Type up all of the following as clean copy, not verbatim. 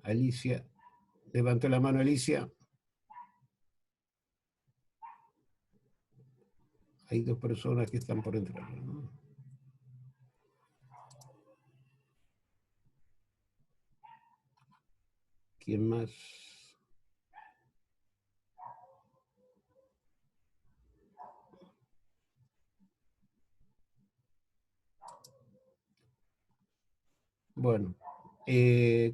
Alicia, levantó la mano Alicia. Hay dos personas que están por entrar, ¿no? ¿Quién más? Bueno,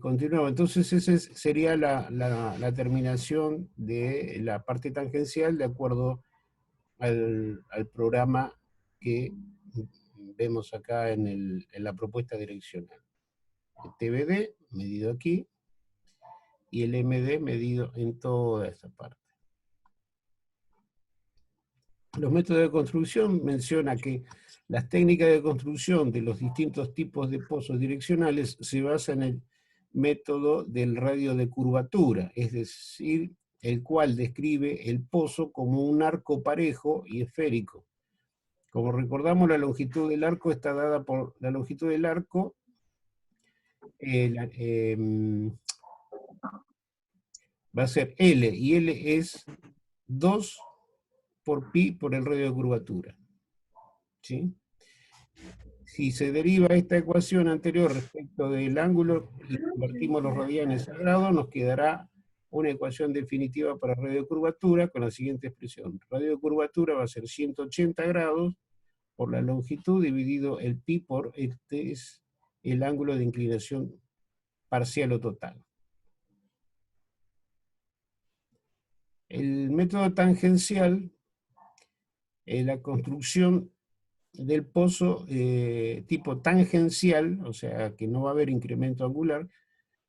continuamos. Entonces esa sería la terminación de la parte tangencial de acuerdo al programa que vemos acá en la propuesta direccional. El TBD medido aquí y el MD medido en toda esta parte. Los métodos de construcción menciona que las técnicas de construcción de los distintos tipos de pozos direccionales se basan en el método del radio de curvatura, es decir, el cual describe el pozo como un arco parejo y esférico. Como recordamos, la longitud del arco está dada por la longitud del arco, va a ser L, y L es 2 por pi por el radio de curvatura. ¿Sí? Si se deriva esta ecuación anterior respecto del ángulo y convertimos los radianes a grados, nos quedará una ecuación definitiva para radio de curvatura con la siguiente expresión. Radio de curvatura va a ser 180 grados por la longitud dividido el pi por este es el ángulo de inclinación parcial o total. El método tangencial es la construcción del pozo tipo tangencial, o sea que no va a haber incremento angular.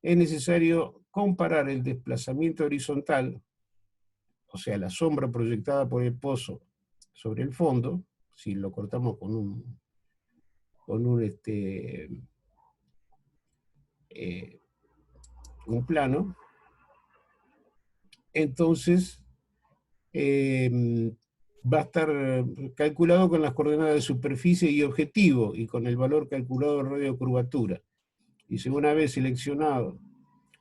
Es necesario comparar el desplazamiento horizontal, o sea la sombra proyectada por el pozo sobre el fondo, si lo cortamos con un plano, entonces va a estar calculado con las coordenadas de superficie y objetivo y con el valor calculado de radio de curvatura. Y según una vez seleccionado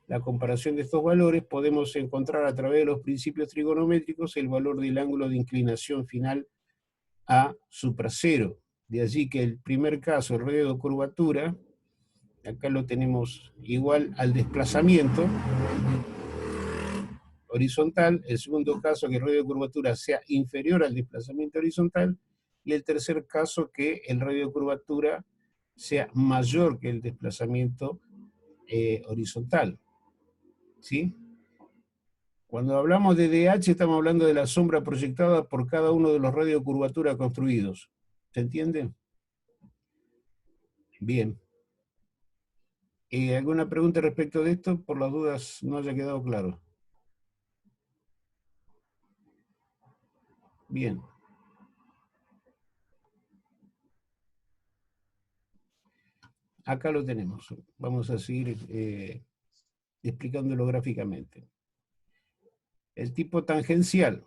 la comparación de estos valores, podemos encontrar a través de los principios trigonométricos el valor del ángulo de inclinación final a supra cero. De allí que el primer caso, el radio de curvatura, acá lo tenemos igual al desplazamiento horizontal, el segundo caso que el radio de curvatura sea inferior al desplazamiento horizontal, y el tercer caso que el radio de curvatura sea mayor que el desplazamiento horizontal. ¿Sí? Cuando hablamos de DH estamos hablando de la sombra proyectada por cada uno de los radios de curvatura construidos. ¿Se entiende? Bien. ¿Alguna pregunta respecto de esto? Por las dudas no haya quedado claro. Bien. Acá lo tenemos. Vamos a seguir explicándolo gráficamente. El tipo tangencial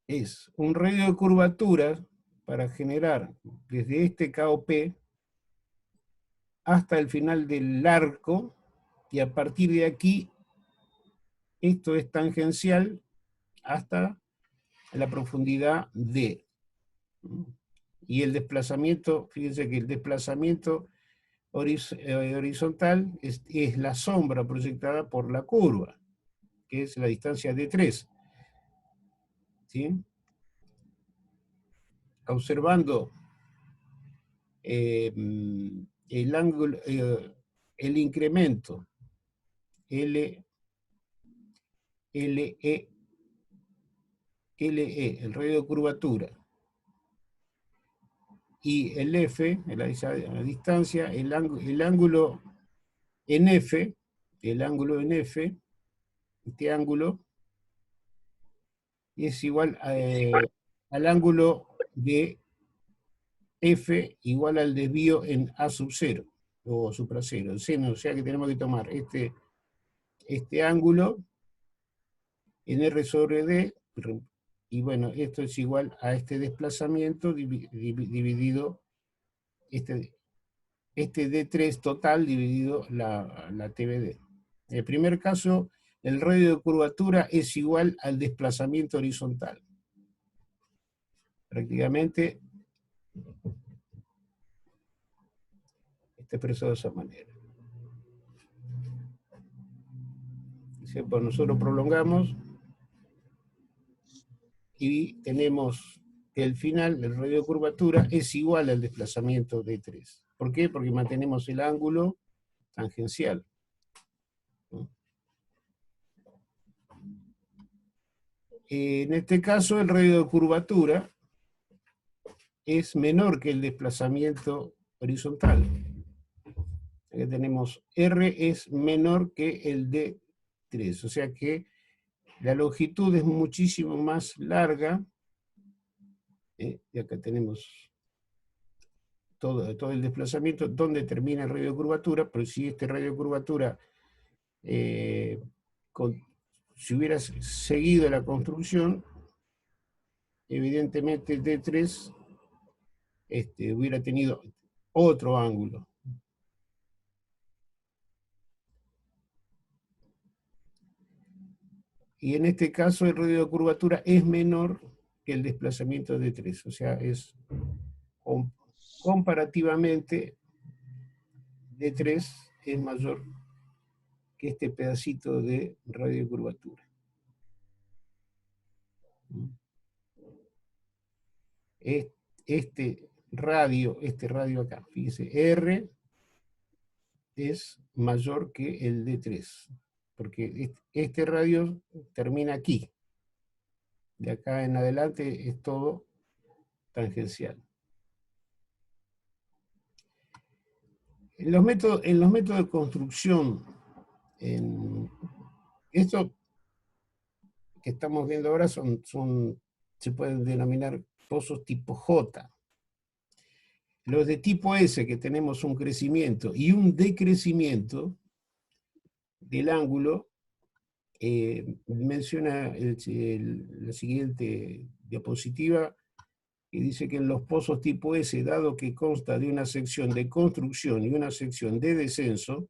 es un radio de curvatura para generar desde este KOP hasta el final del arco, y a partir de aquí esto es tangencial hasta la profundidad D. Y el desplazamiento, fíjense que el desplazamiento horizontal es la sombra proyectada por la curva, que es la distancia D3. ¿Sí? Observando el ángulo, el incremento LE, el radio de curvatura, y el F, la distancia, el ángulo en F, este ángulo, es igual al ángulo de F igual al desvío en A sub 0, o supra 0, el seno, o sea que tenemos que tomar este ángulo en R sobre D, y bueno, esto es igual a este desplazamiento dividido este D3 total dividido la TBD. En el primer caso, el radio de curvatura es igual al desplazamiento horizontal. Prácticamente está expresado de esa manera. Pues nosotros prolongamos y tenemos que el final, el radio de curvatura, es igual al desplazamiento D3. ¿Por qué? Porque mantenemos el ángulo tangencial. En este caso, el radio de curvatura es menor que el desplazamiento horizontal. Aquí tenemos R es menor que el D3, o sea que la longitud es muchísimo más larga. Y acá tenemos todo el desplazamiento, donde termina el radio de curvatura, pero si este radio de curvatura, si hubiera seguido la construcción, evidentemente D3 hubiera tenido otro ángulo. Y en este caso el radio de curvatura es menor que el desplazamiento de D3, o sea, es comparativamente D3 es mayor que este pedacito de radio de curvatura. Este radio acá, fíjese, R es mayor que el D3, porque este radio termina aquí. De acá en adelante es todo tangencial. En los métodos de construcción, esto que estamos viendo ahora se pueden denominar pozos tipo J. Los de tipo S, que tenemos un crecimiento y un decrecimiento del ángulo, menciona la siguiente diapositiva, y dice que en los pozos tipo S, dado que consta de una sección de construcción y una sección de descenso,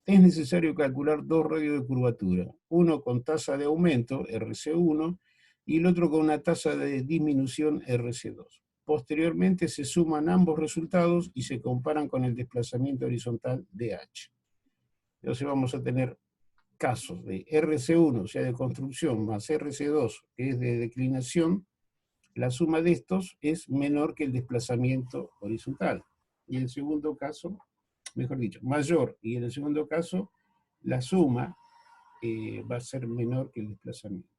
es necesario calcular dos radios de curvatura, uno con tasa de aumento, RC1, y el otro con una tasa de disminución, RC2. Posteriormente se suman ambos resultados y se comparan con el desplazamiento horizontal DH. Entonces vamos a tener casos de RC1, o sea, de construcción, más RC2, que es de declinación. La suma de estos es menor que el desplazamiento horizontal. Y en el segundo caso, mejor dicho, mayor. Y en el segundo caso, la suma va a ser menor que el desplazamiento.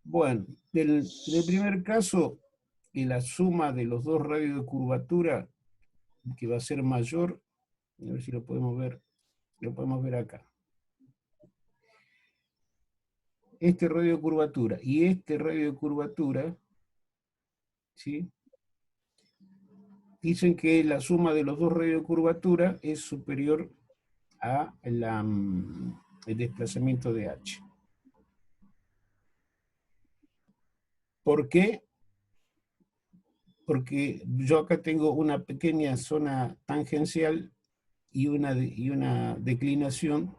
Bueno, del primer caso, la suma de los dos radios de curvatura, que va a ser mayor, a ver si lo podemos ver acá. Este radio de curvatura y este radio de curvatura, ¿sí?, dicen que la suma de los dos radios de curvatura es superior a el desplazamiento de H. ¿Por qué? Porque yo acá tengo una pequeña zona tangencial y una declinación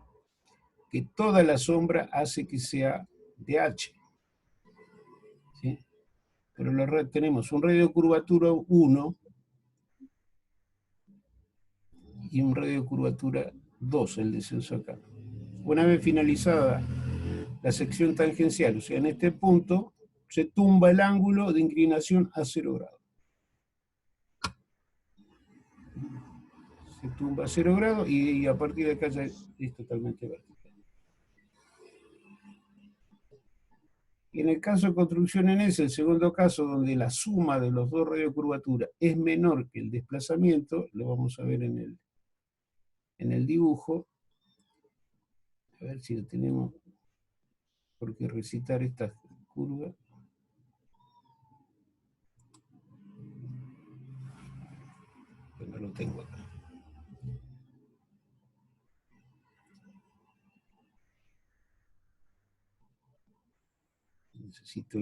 que toda la sombra hace que sea de H. ¿Sí? Pero tenemos un radio de curvatura 1 y un radio de curvatura 2, el descenso acá. Una vez finalizada la sección tangencial, o sea, en este punto, se tumba el ángulo de inclinación a 0 grados. Se tumba a 0 grados y a partir de acá ya es totalmente vertical. Y en el caso de construcción en S, el segundo caso, donde la suma de los dos radios de curvatura es menor que el desplazamiento, lo vamos a ver en el dibujo. A ver si lo tenemos, porque recitar estas curvas. No lo tengo acá. Necesito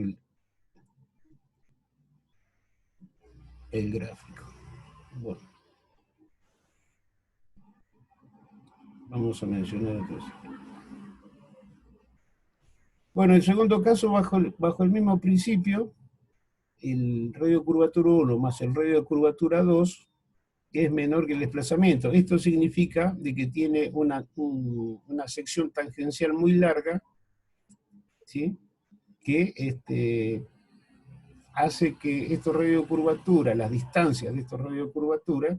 el gráfico. Bueno, vamos a mencionar otros. Bueno, el segundo caso, bajo el mismo principio, el radio de curvatura 1 más el radio de curvatura 2 es menor que el desplazamiento. Esto significa de que tiene una sección tangencial muy larga, ¿sí? Que hace que estos radios de curvatura, las distancias de estos radios de curvatura,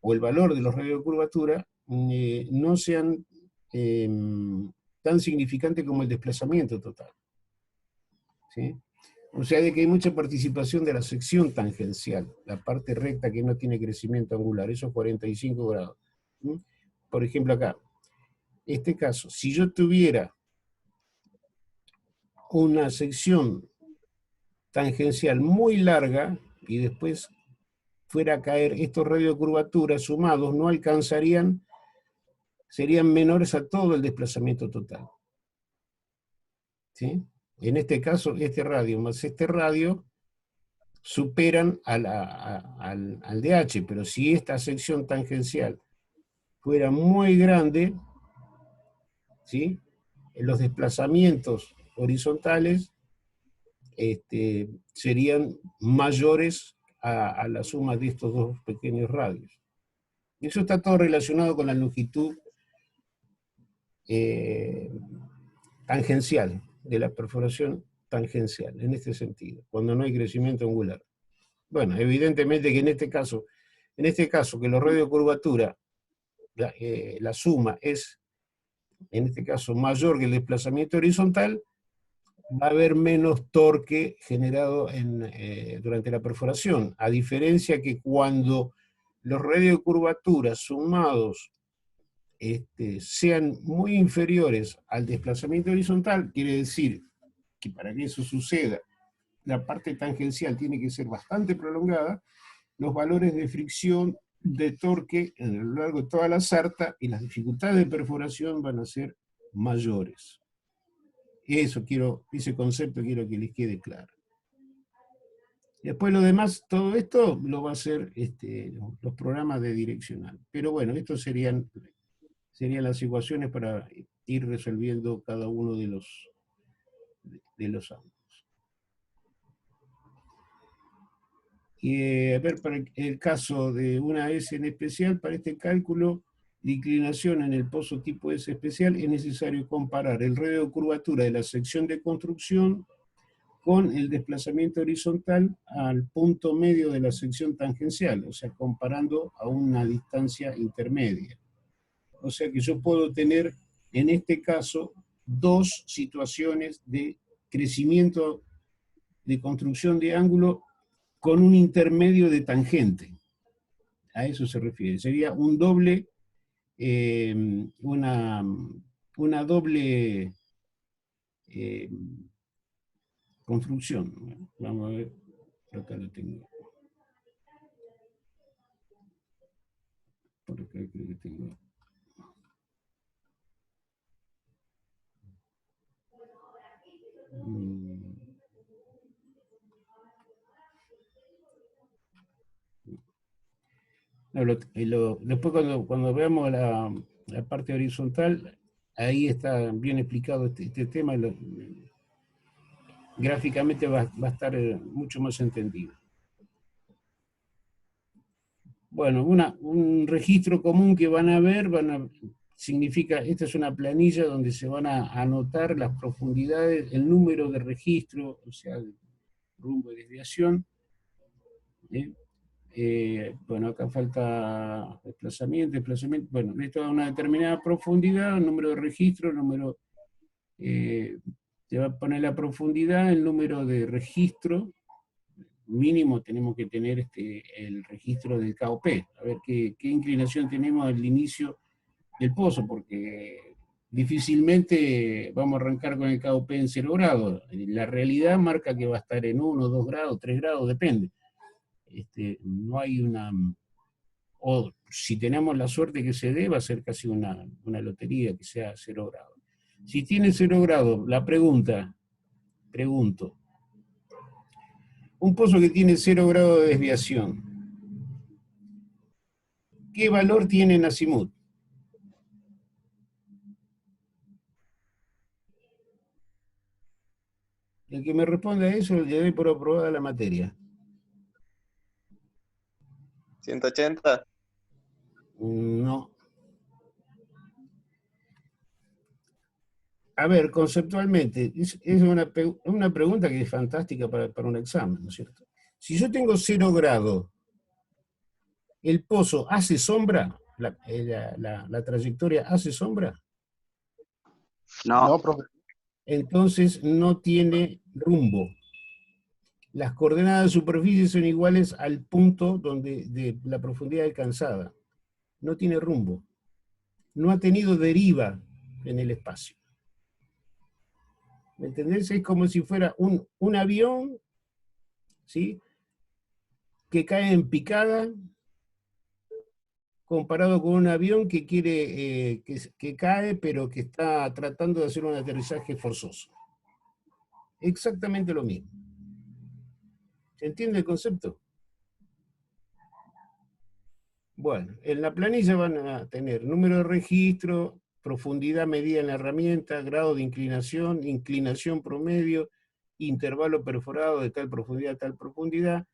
o el valor de los radios de curvatura, no sean eh, tan significantes como el desplazamiento total, ¿sí? O sea, de que hay mucha participación de la sección tangencial, la parte recta que no tiene crecimiento angular, esos 45 grados. ¿Sí? Por ejemplo, acá, este caso, si yo tuviera una sección tangencial muy larga y después fuera a caer estos radios de curvatura sumados, no alcanzarían, serían menores a todo el desplazamiento total. ¿Sí? En este caso, este radio más este radio superan al DH, pero si esta sección tangencial fuera muy grande, ¿sí? Los desplazamientos horizontales serían mayores a la suma de estos dos pequeños radios. Y eso está todo relacionado con la longitud tangencial, de la perforación tangencial, en este sentido, cuando no hay crecimiento angular. Bueno, evidentemente que en este caso que los radios de curvatura, la suma es, en este caso, mayor que el desplazamiento horizontal, va a haber menos torque generado durante la perforación, a diferencia que cuando los radios de curvatura sumados sean muy inferiores al desplazamiento horizontal, quiere decir que para que eso suceda, la parte tangencial tiene que ser bastante prolongada, los valores de fricción, de torque a lo largo de toda la sarta y las dificultades de perforación van a ser mayores. Ese concepto quiero que les quede claro. Después lo demás, todo esto lo va a hacer los programas de direccional. Pero bueno, estos serían las ecuaciones para ir resolviendo cada uno de los ángulos. A ver, para el caso de una S en especial, para este cálculo de inclinación en el pozo tipo S especial, es necesario comparar el radio de curvatura de la sección de construcción con el desplazamiento horizontal al punto medio de la sección tangencial, o sea, comparando a una distancia intermedia. O sea que yo puedo tener, en este caso, dos situaciones de crecimiento de construcción de ángulo con un intermedio de tangente. A eso se refiere. Sería un doble, una doble construcción. Bueno, vamos a ver, acá lo tengo. Por acá creo que tengo. Después cuando veamos la parte horizontal, ahí está bien explicado este tema, gráficamente va a estar mucho más entendido. Bueno, un registro común que van a ver, significa, esta es una planilla donde se van a anotar las profundidades, el número de registro, o sea, el rumbo de desviación. Bueno, acá falta desplazamiento, bueno, esto da una determinada profundidad, el número de registro, te va a poner la profundidad, el número de registro, mínimo tenemos que tener el registro del KOP, a ver qué inclinación tenemos al inicio del pozo, porque difícilmente vamos a arrancar con el KOP en 0 grados. La realidad marca que va a estar en 1, 2 grados, 3 grados, depende. No hay o si tenemos la suerte que se dé, va a ser casi una lotería que sea 0 grados. Si tiene 0 grados, pregunto, un pozo que tiene 0 grados de desviación, ¿Qué valor tiene en azimut? El que me responda a eso le doy por aprobada la materia. 180. No. A ver, conceptualmente, es una pregunta que es fantástica para un examen, ¿no es cierto? Si yo tengo 0 grados, ¿el pozo hace sombra? ¿La trayectoria hace sombra? No. No, profe. Entonces no tiene rumbo. Las coordenadas de superficie son iguales al punto de la profundidad alcanzada. No tiene rumbo. No ha tenido deriva en el espacio. ¿Me entendés? Es como si fuera un avión, ¿sí?, que cae en picada, comparado con un avión que quiere, que cae, pero que está tratando de hacer un aterrizaje forzoso. Exactamente lo mismo. ¿Se entiende el concepto? Bueno, en la planilla van a tener número de registro, profundidad medida en la herramienta, grado de inclinación, inclinación promedio, intervalo perforado de tal profundidad a tal profundidad,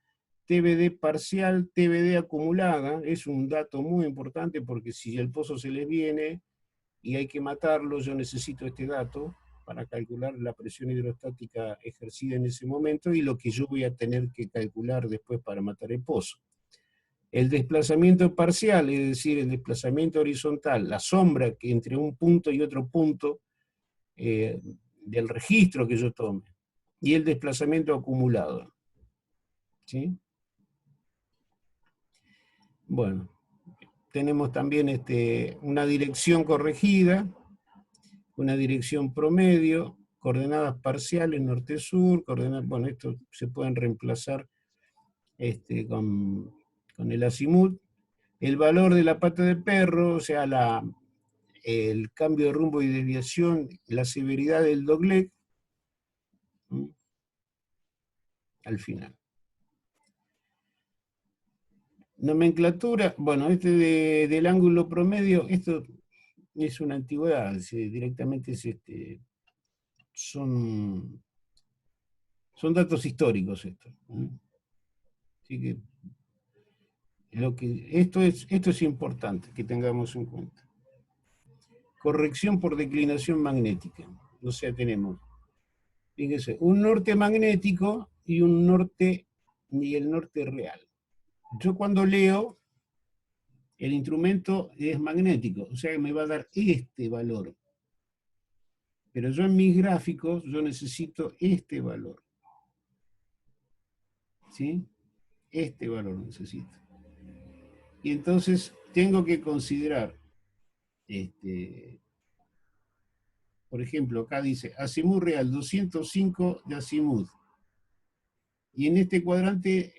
TBD parcial, TBD acumulada, es un dato muy importante porque si el pozo se les viene y hay que matarlo, yo necesito este dato para calcular la presión hidrostática ejercida en ese momento y lo que yo voy a tener que calcular después para matar el pozo. El desplazamiento parcial, es decir, el desplazamiento horizontal, la sombra que entre un punto y otro punto del registro que yo tome, y el desplazamiento acumulado. ¿Sí? Bueno, tenemos también una dirección corregida, una dirección promedio, coordenadas parciales norte-sur, coordenadas, bueno, esto se pueden reemplazar con el azimut. El valor de la pata de perro, o sea, el cambio de rumbo y desviación, la severidad del dogleg, al final. Nomenclatura, bueno, del ángulo promedio, esto es una antigüedad, directamente son datos históricos estos. Así que, esto es importante que tengamos en cuenta. Corrección por declinación magnética. O sea, tenemos, fíjense, un norte magnético y el norte real. Yo cuando leo, el instrumento es magnético, o sea que me va a dar este valor. Pero yo en mis gráficos, yo necesito este valor. ¿Sí? Este valor necesito. Y entonces tengo que considerar, por ejemplo, acá dice azimut real 205 de azimut. Y en este cuadrante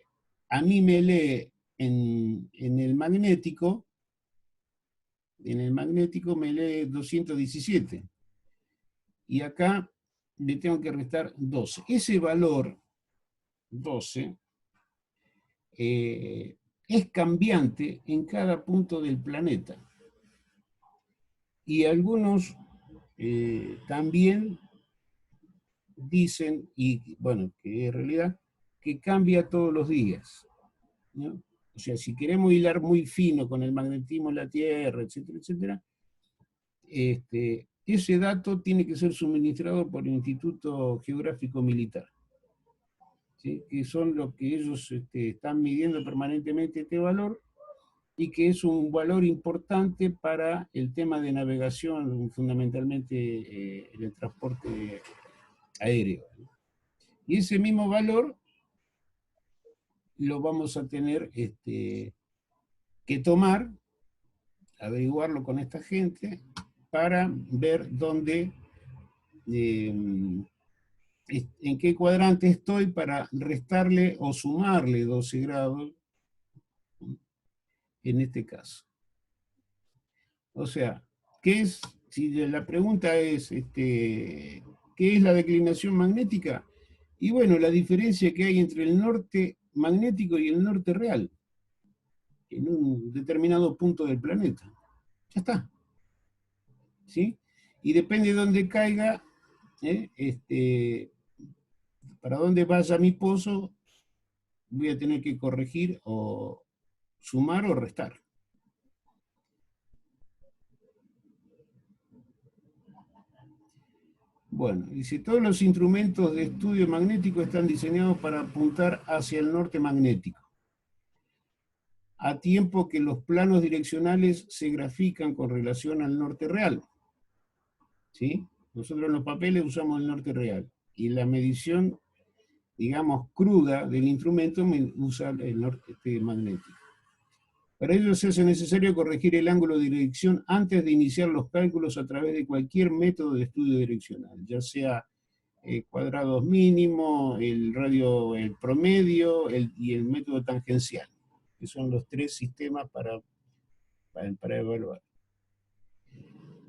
a mí me lee en el magnético me lee 217. Y acá le tengo que restar 12. Ese valor, 12, es cambiante en cada punto del planeta. Y algunos también dicen, y bueno, que es realidad, que cambia todos los días, ¿no? O sea, si queremos hilar muy fino con el magnetismo de la Tierra, etcétera, etcétera, ese dato tiene que ser suministrado por el Instituto Geográfico Militar, ¿sí?, que son los que ellos están midiendo permanentemente este valor, y que es un valor importante para el tema de navegación, fundamentalmente en el transporte aéreo. Y ese mismo valor lo vamos a tener que tomar, averiguarlo con esta gente, para ver dónde, en qué cuadrante estoy para restarle o sumarle 12 grados en este caso. O sea, si la pregunta es, ¿qué es la declinación magnética? Y bueno, la diferencia que hay entre el norte magnético y el norte real. en un determinado punto del planeta. Ya está. ¿Sí? Y depende de dónde caiga, para dónde vaya mi pozo, voy a tener que corregir o sumar o restar. Bueno, dice, todos los instrumentos de estudio magnético están diseñados para apuntar hacia el norte magnético, a tiempo que los planos direccionales se grafican con relación al norte real. ¿Sí? Nosotros en los papeles usamos el norte real, y la medición, digamos, cruda del instrumento usa el norte magnético. Para ello se hace necesario corregir el ángulo de dirección antes de iniciar los cálculos a través de cualquier método de estudio direccional, ya sea cuadrados mínimo, el radio, el promedio y el método tangencial, que son los tres sistemas para evaluar.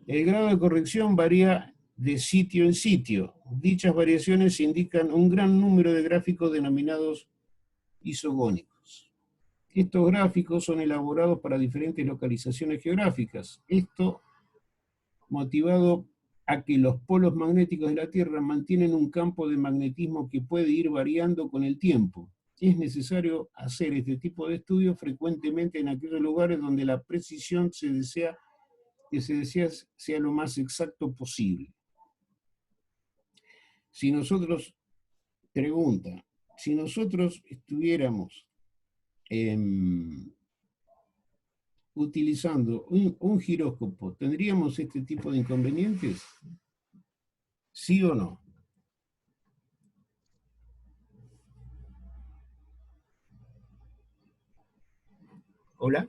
El grado de corrección varía de sitio en sitio. Dichas variaciones indican un gran número de gráficos denominados isogónicos. Estos gráficos son elaborados para diferentes localizaciones geográficas. Esto motivado a que los polos magnéticos de la Tierra mantienen un campo de magnetismo que puede ir variando con el tiempo. Es necesario hacer este tipo de estudios frecuentemente en aquellos lugares donde la precisión que se desea sea lo más exacto posible. Si nosotros, pregunta, si nosotros estuviéramos utilizando un giróscopo, ¿tendríamos este tipo de inconvenientes? ¿Sí o no? ¿Hola?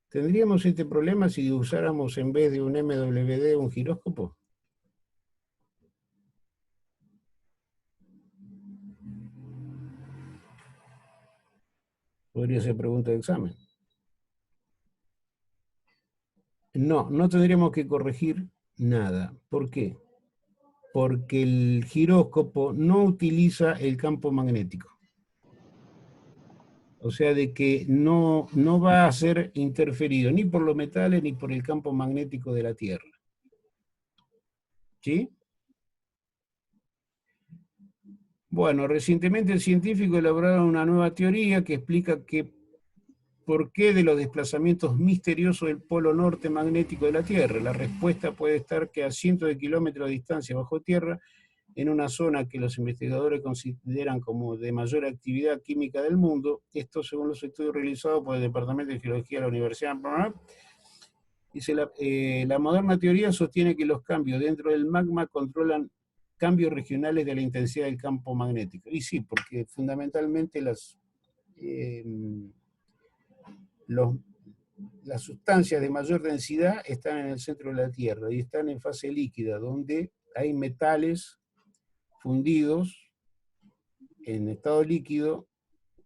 ¿Tendríamos este problema si usáramos en vez de un MWD un giróscopo? Podría ser pregunta de examen. No, no tendríamos que corregir nada. ¿Por qué? Porque el giróscopo no utiliza el campo magnético. O sea, de que no va a ser interferido ni por los metales ni por el campo magnético de la Tierra. ¿Sí? Bueno, recientemente el científico elaboraron una nueva teoría que explica por qué de los desplazamientos misteriosos del polo norte magnético de la Tierra. La respuesta puede estar que a cientos de kilómetros de distancia bajo tierra, en una zona que los investigadores consideran como de mayor actividad química del mundo, esto según los estudios realizados por el Departamento de Geología de la Universidad de Brno. Dice, la moderna teoría sostiene que los cambios dentro del magma controlan cambios regionales de la intensidad del campo magnético. Y sí, porque fundamentalmente las sustancias de mayor densidad están en el centro de la Tierra y están en fase líquida, donde hay metales fundidos en estado líquido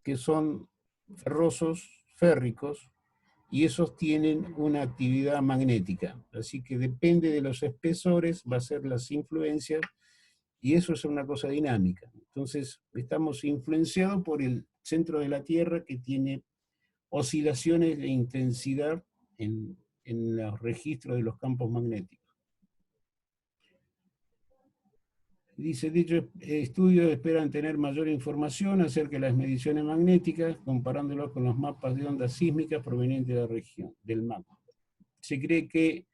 que son ferrosos, férricos, y esos tienen una actividad magnética. Así que depende de los espesores, va a ser las influencias, y eso es una cosa dinámica. Entonces, estamos influenciados por el centro de la Tierra, que tiene oscilaciones de intensidad en los registros de los campos magnéticos. Dice, dichos estudios esperan tener mayor información acerca de las mediciones magnéticas, comparándolos con los mapas de ondas sísmicas provenientes de la región, del magma. Se cree que,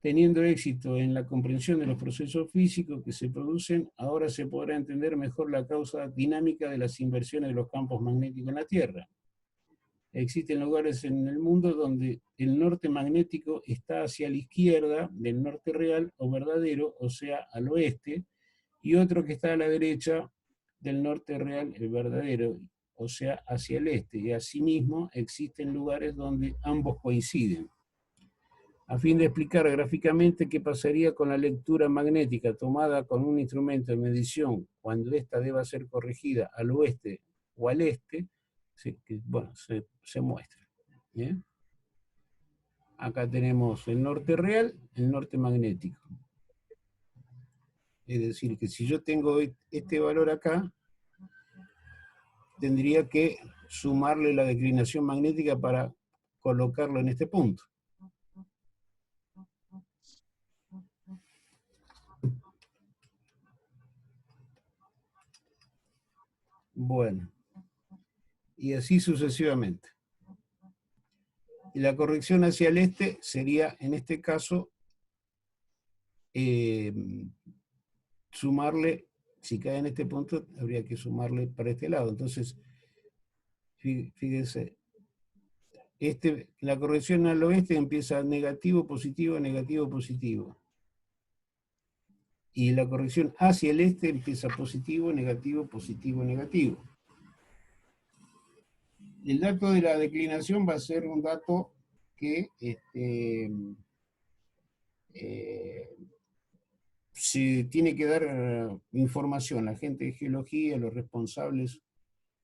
teniendo éxito en la comprensión de los procesos físicos que se producen, ahora se podrá entender mejor la causa dinámica de las inversiones de los campos magnéticos en la Tierra. Existen lugares en el mundo donde el norte magnético está hacia la izquierda del norte real o verdadero, o sea, al oeste, y otro que está a la derecha del norte real, el verdadero, o sea, hacia el este. Y asimismo existen lugares donde ambos coinciden. A fin de explicar gráficamente qué pasaría con la lectura magnética tomada con un instrumento de medición cuando ésta deba ser corregida al oeste o al este, se muestra. ¿Bien? Acá tenemos el norte real, el norte magnético. Es decir, que si yo tengo este valor acá, tendría que sumarle la declinación magnética para colocarlo en este punto. Bueno, y así sucesivamente. Y la corrección hacia el este sería, en este caso, sumarle, si cae en este punto, habría que sumarle para este lado. Entonces, fíjense, la corrección al oeste empieza negativo, positivo, negativo, positivo. Y la corrección hacia el este empieza positivo, negativo, positivo, negativo. El dato de la declinación va a ser un dato que se tiene que dar información. La gente de geología, los responsables,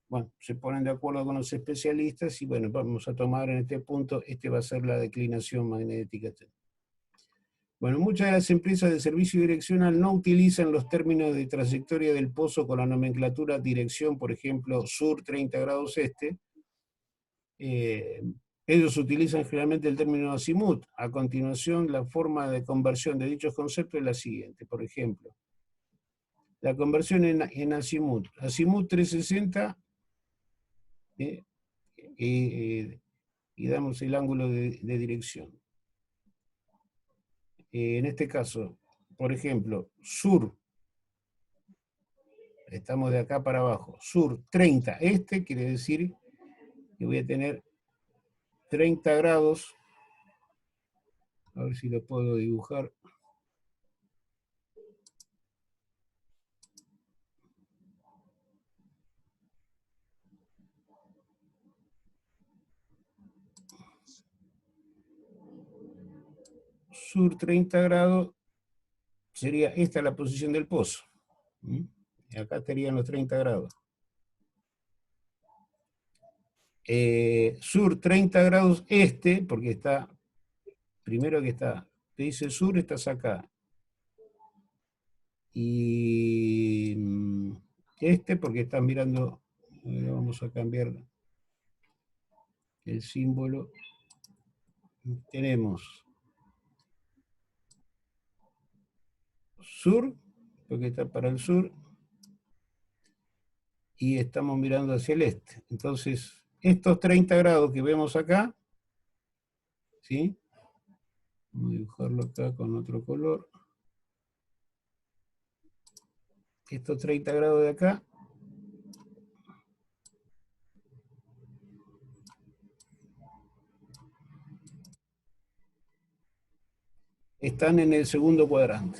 bueno, se ponen de acuerdo con los especialistas y bueno, vamos a tomar en este punto, va a ser la declinación magnética. Bueno, muchas de las empresas de servicio direccional no utilizan los términos de trayectoria del pozo con la nomenclatura dirección, por ejemplo, sur 30 grados este. Ellos utilizan generalmente el término azimut. A continuación, la forma de conversión de dichos conceptos es la siguiente. Por ejemplo, la conversión en azimut. Azimut 360 y damos el ángulo de dirección. En este caso, por ejemplo, sur, estamos de acá para abajo, sur 30 este, quiere decir que voy a tener 30 grados, a ver si lo puedo dibujar. Sur 30 grados sería esta la posición del pozo. Y acá estarían los 30 grados. Sur 30 grados este, porque está, primero que está, te dice sur, estás acá. Y este, porque estás mirando, vamos a cambiar el símbolo. Tenemos sur, porque está para el sur, y estamos mirando hacia el este. Entonces, estos 30 grados que vemos acá, ¿sí? Vamos a dibujarlo acá con otro color. Estos 30 grados de acá están en el segundo cuadrante.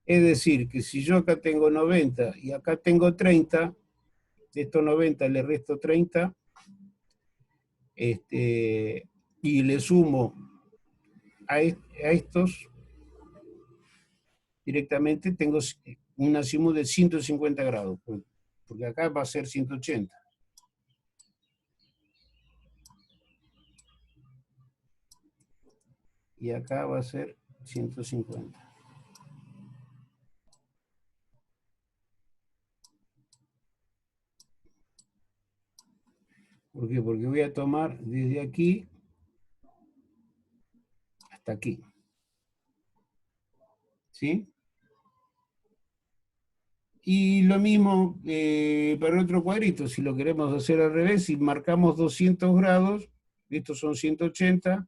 Es decir, que si yo acá tengo 90 y acá tengo 30, de estos 90 le resto 30, y le sumo a estos, directamente tengo un azimut de 150 grados, porque acá va a ser 180. Y acá va a ser 150. ¿Por qué? Porque voy a tomar desde aquí hasta aquí. ¿Sí? Y lo mismo para el otro cuadrito, si lo queremos hacer al revés, si marcamos 200 grados, estos son 180,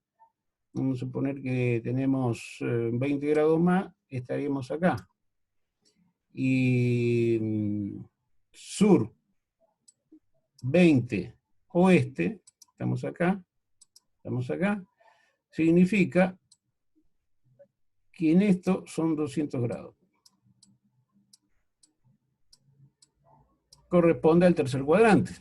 vamos a suponer que tenemos 20 grados más, estaríamos acá. Y sur, 20, oeste, estamos acá, significa que en esto son 200 grados. Corresponde al tercer cuadrante.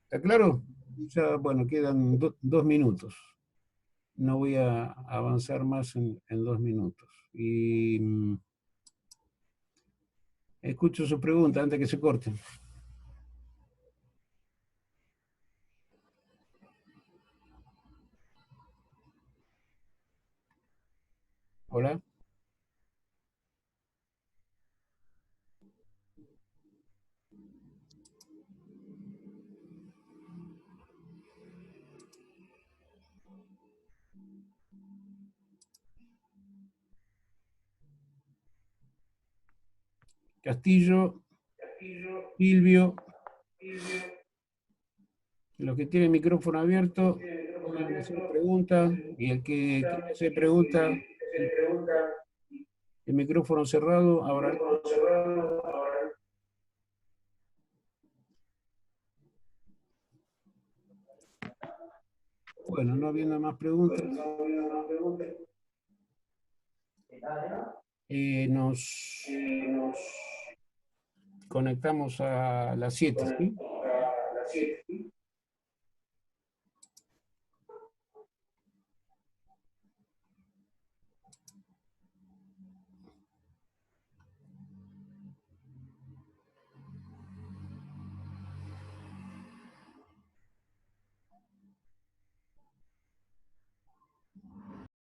¿Está claro? Ya, bueno, quedan 2 minutos. No voy a avanzar más en 2 minutos. Y escucho su pregunta antes que se corten. Hola. Castillo, Silvio. Los que tienen micrófono abierto pueden hacer preguntas, y el que quiere hacer preguntas, el micrófono cerrado, ahora. Bueno, no habiendo más preguntas, nos conectamos a las 7, ¿sí?